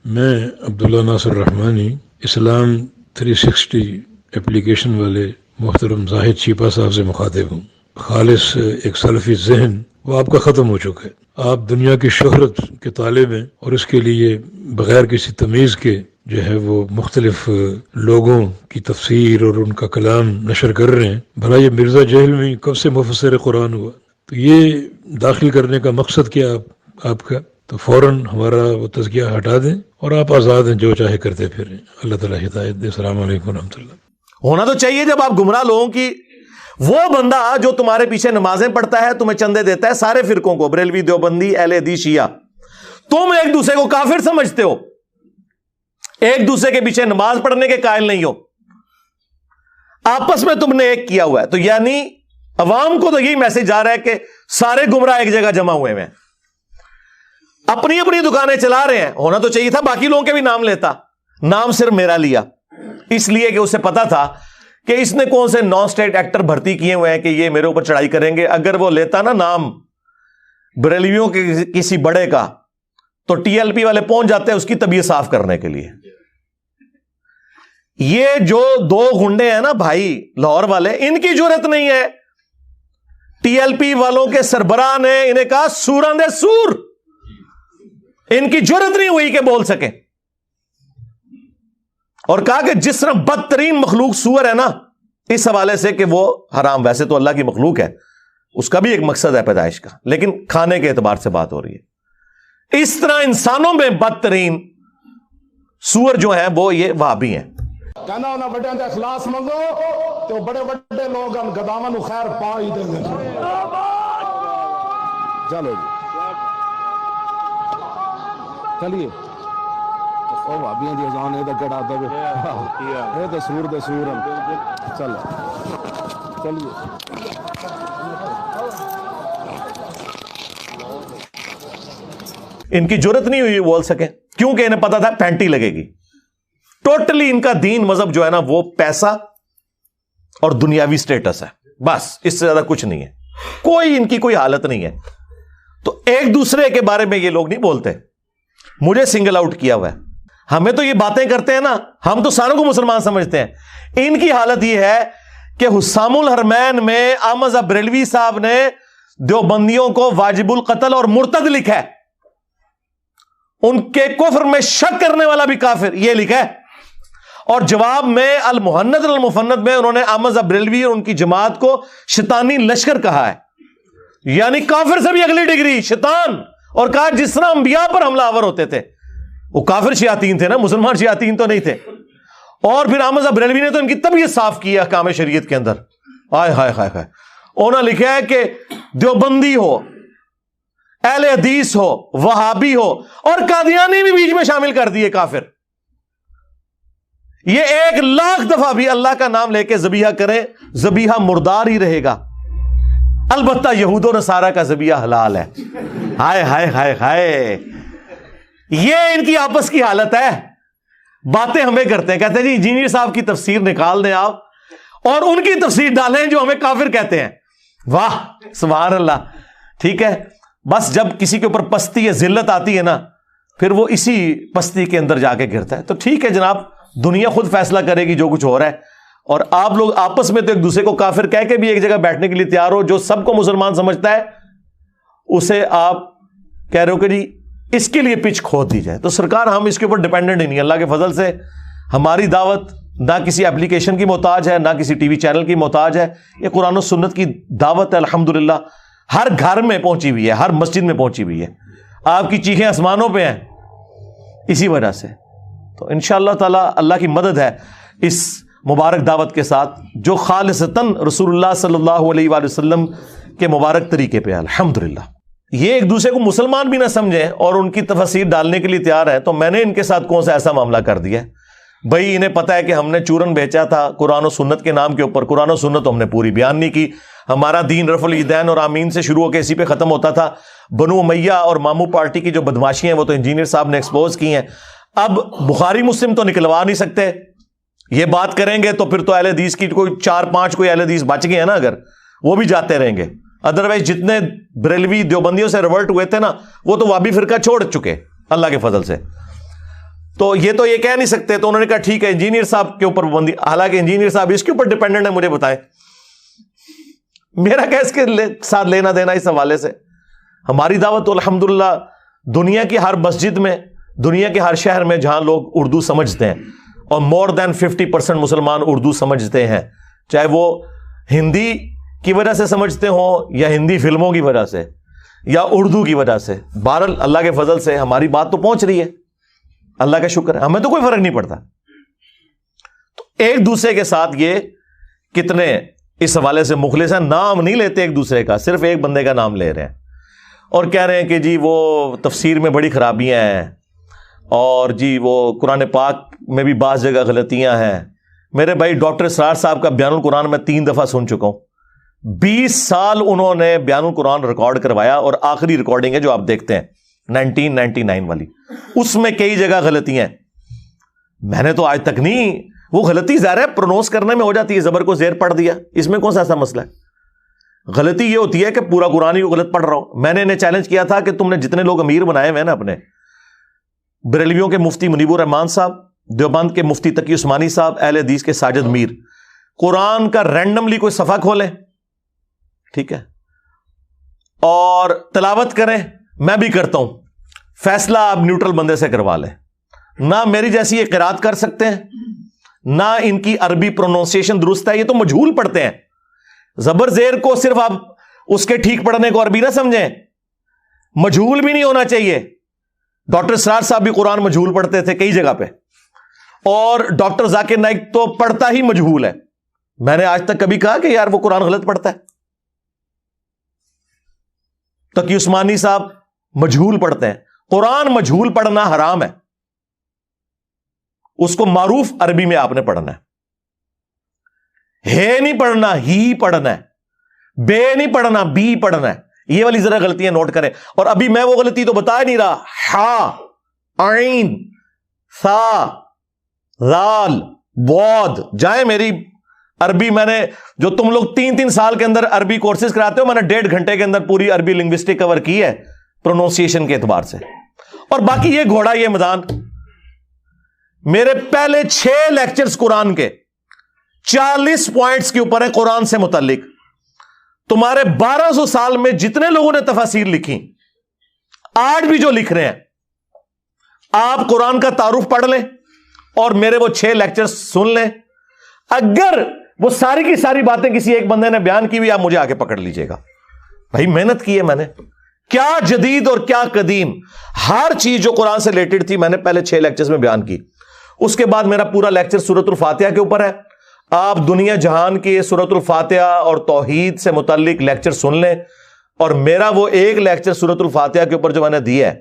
میں عبداللہ ناصر رحمانی اسلام 360 اپلیکیشن والے محترم زاہد چیپا صاحب سے مخاطب ہوں۔ خالص ایک سلفی ذہن وہ آپ کا ختم ہو چکا ہے۔ آپ دنیا کی شہرت کے طالب ہیں اور اس کے لیے بغیر کسی تمیز کے جو ہے وہ مختلف لوگوں کی تفسیر اور ان کا کلام نشر کر رہے ہیں۔ بھلا یہ مرزا جہلمی کب سے مفسر قرآن ہوا؟ تو یہ داخل کرنے کا مقصد کیا آپ کا؟ تو فوراً ہمارا وہ تزکیہ ہٹا دیں اور آپ آزاد ہیں، جو چاہے کرتے پھریں۔ اللہ تعالیٰ ہدایت دے۔ السلام علیکم ورحمۃ اللہ۔ ہونا تو چاہیے جب آپ گمراہ لوگوں کی، وہ بندہ جو تمہارے پیچھے نمازیں پڑھتا ہے، تمہیں چندے دیتا ہے، سارے فرقوں کو، بریلوی، دیوبندی، اہل حدیث، شیعہ، تم ایک دوسرے کو کافر سمجھتے ہو، ایک دوسرے کے پیچھے نماز پڑھنے کے قائل نہیں ہو، آپس میں تم نے ایک کیا ہوا ہے۔ تو یعنی عوام کو تو یہی میسج جا رہا ہے کہ سارے گمراہ ایک جگہ جمع ہوئے ہیں، اپنی اپنی دکانیں چلا رہے ہیں۔ ہونا تو چاہیے تھا باقی لوگوں کے بھی نام لیتا، نام صرف میرا لیا اس لیے کہ اسے پتا تھا کہ اس نے کون سے نان اسٹیٹ ایکٹر بھرتی کیے ہوئے ہیں کہ یہ میرے اوپر چڑھائی کریں گے۔ اگر وہ لیتا نا نام بریلویوں کے کسی بڑے کا، تو ٹی ایل پی والے پہنچ جاتے ہیں اس کی طبیعت صاف کرنے کے لیے۔ یہ جو دو گنڈے ہیں نا بھائی لاہور والے، ان کی جرت نہیں ہے، ٹی ایل پی والوں کے سربراہ نے انہیں کہا سوراندے سور، ان کی جرت نہیں ہوئی کہ بول سکے، اور کہا کہ جس طرح بدترین مخلوق سور ہے نا، اس حوالے سے کہ وہ حرام، ویسے تو اللہ کی مخلوق ہے، اس کا بھی ایک مقصد ہے پیدائش کا، لیکن کھانے کے اعتبار سے بات ہو رہی ہے۔ اس طرح انسانوں میں بدترین سور جو ہیں وہ یہ وہابی ہیں۔ کہنا انہاں بڑیاں دے اخلاص منگو تو بڑے بڑے لوگ ان گداواں نو خیر پا ہی دیں گے۔ چلو جی چلیے، او بھابیاں دی اذان اے تے کڑا دے اے تے سور دے سور چل چلیے۔ ان کی جرت نہیں ہوئی بول سکے، کیونکہ انہیں پتا تھا پینٹی لگے گی۔ ٹوٹلی ان کا دین مذہب جو ہے نا وہ پیسہ اور دنیاوی سٹیٹس ہے، بس اس سے زیادہ کچھ نہیں ہے، کوئی ان کی کوئی حالت نہیں ہے۔ تو ایک دوسرے کے بارے میں یہ لوگ نہیں بولتے، مجھے سنگل آؤٹ کیا ہوا ہے، ہمیں تو یہ باتیں کرتے ہیں نا، ہم تو ساروں کو مسلمان سمجھتے ہیں۔ ان کی حالت یہ ہے کہ حسام الحرمین میں احمد بریلوی صاحب نے دیوبندیوں کو واجب القتل اور مرتد لکھا ہے، ان کے کفر میں شک کرنے والا بھی کافر یہ لکھا ہے، اور جواب میں المہند المفند میں انہوں نے احمد بریلوی اور ان کی جماعت کو شیطانی لشکر کہا ہے، یعنی کافر سے بھی اگلی ڈگری شیطان، اور کہا جس طرح انبیاء پر حملہ آور ہوتے تھے، وہ کافر شیاطین تھے نا، مسلمان شیاطین تو نہیں تھے۔ اور پھر احمد بریلوی نے تو ان کی طبیعت صاف کی ہے احکام شریعت کے اندر، آئے ہائے ہائے ہائے، انہوں نے لکھا ہے کہ دیوبندی ہو، اہل حدیث ہو، وہابی ہو، اور قادیانی بھی بیچ میں شامل کر دیے کافر، یہ 1,00,000 دفعہ بھی اللہ کا نام لے کے ذبیحہ کریں، ذبیحہ مردار ہی رہے گا، البتہ یہود و نصارہ کا ذبیحہ حلال ہے۔ ہائے ہائے ہائے ہائے، یہ ان کی آپس کی حالت ہے۔ باتیں ہمیں کرتے ہیں، کہتے ہیں جی انجینئر صاحب کی تفسیر نکال دیں آپ اور ان کی تفسیر ڈالیں جو ہمیں کافر کہتے ہیں۔ واہ سبحان اللہ، ٹھیک ہے، بس جب کسی کے اوپر پستی یا ذلت آتی ہے نا، پھر وہ اسی پستی کے اندر جا کے گرتا ہے۔ تو ٹھیک ہے جناب، دنیا خود فیصلہ کرے گی جو کچھ ہو رہا ہے، اور آپ لوگ آپس میں تو ایک دوسرے کو کافر کہہ کے بھی ایک جگہ بیٹھنے کے لیے تیار ہو، جو سب کو مسلمان سمجھتا ہے اسے آپ کہہ رہے ہو کہ جی اس کے لیے پچ کھود دی جائے۔ تو سرکار ہم اس کے اوپر ڈیپینڈنٹ ہی نہیں، اللہ کے فضل سے ہماری دعوت نہ کسی اپلیکیشن کی محتاج ہے، نہ کسی ٹی وی چینل کی محتاج ہے، یہ قرآن و سنت کی دعوت ہے، الحمدللہ ہر گھر میں پہنچی ہوئی ہے، ہر مسجد میں پہنچی ہوئی ہے، آپ کی چیخیں آسمانوں پہ ہیں اسی وجہ سے۔ تو انشاءاللہ تعالی اللہ کی مدد ہے اس مبارک دعوت کے ساتھ، جو خالصتاً رسول اللہ صلی اللہ علیہ وآلہ وسلم کے مبارک طریقے پہ ہے الحمدللہ۔ یہ ایک دوسرے کو مسلمان بھی نہ سمجھیں اور ان کی تفسیر ڈالنے کے لیے تیار ہے، تو میں نے ان کے ساتھ کون سا ایسا معاملہ کر دیا ہے؟ بھائی انہیں پتا ہے کہ ہم نے چورن بیچا تھا قرآن و سنت کے نام کے اوپر، قرآن و سنت ہم نے پوری بیان نہیں کی، ہمارا دین رفع الیدین اور آمین سے شروع ہو کے اسی پہ ختم ہوتا تھا۔ بنو امیہ اور مامو پارٹی کی جو بدماشیاں ہیں وہ تو انجینئر صاحب نے ایکسپوز کی ہیں، اب بخاری مسلم تو نکلوا نہیں سکتے، یہ بات کریں گے تو پھر تو اہل حدیث کی کوئی 4-5 کوئی اہل حدیث بچ گئے ہیں نا، اگر وہ بھی جاتے رہیں گے، ادروائز جتنے بریلوی دیوبندیوں سے ریورٹ ہوئے تھے نا وہ تو وہابی فرقہ چھوڑ چکے اللہ کے فضل سے۔ تو یہ تو یہ کہہ نہیں سکتے. تو انہوں نے کہا ٹھیک ہے انجینئر صاحب کے اوپر پابندی. حالانکہ انجینئر صاحب اس کے اوپر ڈیپینڈنٹ ہے, مجھے بتائیں میرا کیا اس کے ساتھ لینا دینا اس حوالے سے. ہماری دعوت الحمدللہ دنیا کی ہر مسجد میں, دنیا کے ہر شہر میں جہاں لوگ اردو سمجھتے ہیں, اور مور دین 50% مسلمان اردو سمجھتے ہیں, چاہے وہ ہندی کی وجہ سے سمجھتے ہوں یا ہندی فلموں کی وجہ سے یا اردو کی وجہ سے. بہرحال اللہ کے فضل سے ہماری بات تو پہنچ رہی ہے, اللہ کا شکر ہے, ہمیں تو کوئی فرق نہیں پڑتا. تو ایک دوسرے کے ساتھ یہ کتنے اس حوالے سے مخلص ہیں, نام نہیں لیتے ایک دوسرے کا, صرف ایک بندے کا نام لے رہے ہیں اور کہہ رہے ہیں کہ جی وہ تفسیر میں بڑی خرابیاں ہیں, اور جی وہ قرآن پاک میں بھی بعض جگہ غلطیاں ہیں. میرے بھائی ڈاکٹر اسرار صاحب کا بیان القرآن میں 3 دفعہ سن چکا ہوں. 20 سال انہوں نے بیان القرآن ریکارڈ کروایا, اور آخری ریکارڈنگ ہے جو آپ دیکھتے ہیں 1999 والی, اس میں کئی جگہ غلطیاں ہیں. میں نے تو آج تک نہیں, وہ غلطی ظاہر ہے پرونونس کرنے میں ہو جاتی ہے, زبر کو زیر پڑھ دیا, اس میں کون سا ایسا مسئلہ ہے. غلطی یہ ہوتی ہے کہ پورا قرآن ہی کو غلط پڑھ رہا ہوں. میں نے انہیں چیلنج کیا تھا کہ تم نے جتنے لوگ امیر بنائے ہوئے ہیں نا اپنے, بریلویوں کے مفتی منیب الرحمان صاحب, دیوبند کے مفتی تقی عثمانی صاحب, اہل حدیث کے ساجد میر, قرآن کا رینڈملی کوئی صفحہ کھولیں, ٹھیک ہے, اور تلاوت کریں. میں بھی کرتا ہوں, فیصلہ آپ نیوٹرل بندے سے کروا لیں. نہ میری جیسی یہ قرات کر سکتے ہیں, نہ ان کی عربی پروننسیشن درست ہے, یہ تو مجہول پڑھتے ہیں. زبر زیر کو صرف آپ اس کے ٹھیک پڑھنے کو عربی نہ سمجھیں, مجہول بھی نہیں ہونا چاہیے. ڈاکٹر اسرار صاحب بھی قرآن مجہول پڑھتے تھے کئی جگہ پہ, اور ڈاکٹر ذاکر نائک تو پڑھتا ہی مجہول ہے. میں نے آج تک کبھی کہا کہ یار وہ قرآن غلط پڑھتا ہے. تقی عثمانی صاحب مجہول پڑھتے ہیں. قرآن مجہول پڑھنا حرام ہے, اس کو معروف عربی میں آپ نے پڑھنا ہے نہیں پڑھنا, ہی پڑھنا ہے. بے نہیں پڑھنا, بی پڑھنا ہے. یہ والی ذرا غلطیاں نوٹ کریں. اور ابھی میں وہ غلطی تو بتا نہیں رہا, ہا, عین, ثا, ذال, باد. جائیں میری عربی, میں نے جو تم لوگ 3 سال کے اندر عربی کورسز کراتے ہو, میں نے 1.5 گھنٹے کے اندر پوری عربی لنگوسٹک کور کی ہے پروننسیشن کے اعتبار سے. اور باقی یہ گھوڑا, یہ میدان, میرے پہلے 6 لیکچرز قرآن کے 40 پوائنٹس کے اوپر ہیں قرآن سے متعلق. تمہارے 1200 سال میں جتنے لوگوں نے تفاسیر لکھی, آج بھی جو لکھ رہے ہیں, آپ قرآن کا تعارف پڑھ لیں اور میرے وہ 6 لیکچر سن لیں. اگر وہ ساری کی ساری باتیں کسی ایک بندے نے بیان کی ہوئی, آپ مجھے آگے پکڑ لیجئے گا. بھائی محنت کی ہے میں نے, کیا جدید اور کیا قدیم, ہر چیز جو قرآن سے ریلیٹڈ تھی میں نے پہلے 6 لیکچرز میں بیان کی. اس کے بعد میرا پورا لیکچر سورۃ الفاتحہ کے اوپر ہے. آپ دنیا جہان کی سورۃ الفاتحہ اور توحید سے متعلق لیکچر سن لیں, اور میرا وہ ایک لیکچر سورۃ الفاتحہ کے اوپر جو میں نے دیا ہے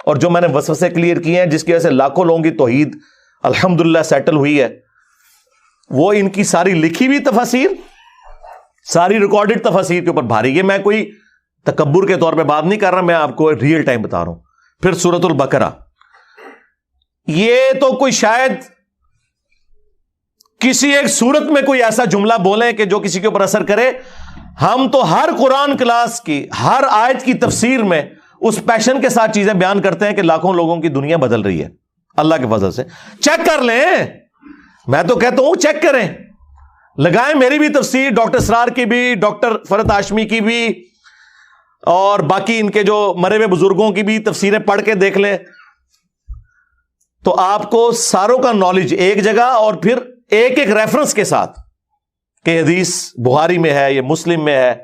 اور جو میں نے وسوسے کلیئر کیے ہیں, جس کی وجہ سے لاکھوں لوگوں کی توحید الحمدللہ سیٹل ہوئی ہے, وہ ان کی ساری لکھی ہوئی تفاسیر, ساری ریکارڈڈ تفاسیر کے اوپر بھاری. یہ میں کوئی تکبر کے طور پہ بات نہیں کر رہا, میں آپ کو ریئل ٹائم بتا رہا ہوں. پھر سورۃ البقرہ, یہ تو کوئی شاید کسی ایک صورت میں کوئی ایسا جملہ بولیں کہ جو کسی کے اوپر اثر کرے. ہم تو ہر قرآن کلاس کی ہر آیت کی تفسیر میں اس پیشن کے ساتھ چیزیں بیان کرتے ہیں کہ لاکھوں لوگوں کی دنیا بدل رہی ہے اللہ کے فضل سے. چیک کر لیں, میں تو کہتا ہوں چیک کریں, لگائیں میری بھی تفسیر, ڈاکٹر اسرار کی بھی, ڈاکٹر فرحت ہاشمی کی بھی, اور باقی ان کے جو مرے ہوئے بزرگوں کی بھی تفسیریں پڑھ کے دیکھ لیں, تو آپ کو ساروں کا نالج ایک جگہ, اور پھر ایک ایک ریفرنس کے ساتھ کہ حدیث بخاری میں ہے, یہ مسلم میں ہے,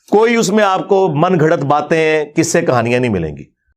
کوئی اس میں آپ کو من گھڑت باتیں, قصے, کہانیاں نہیں ملیں گی.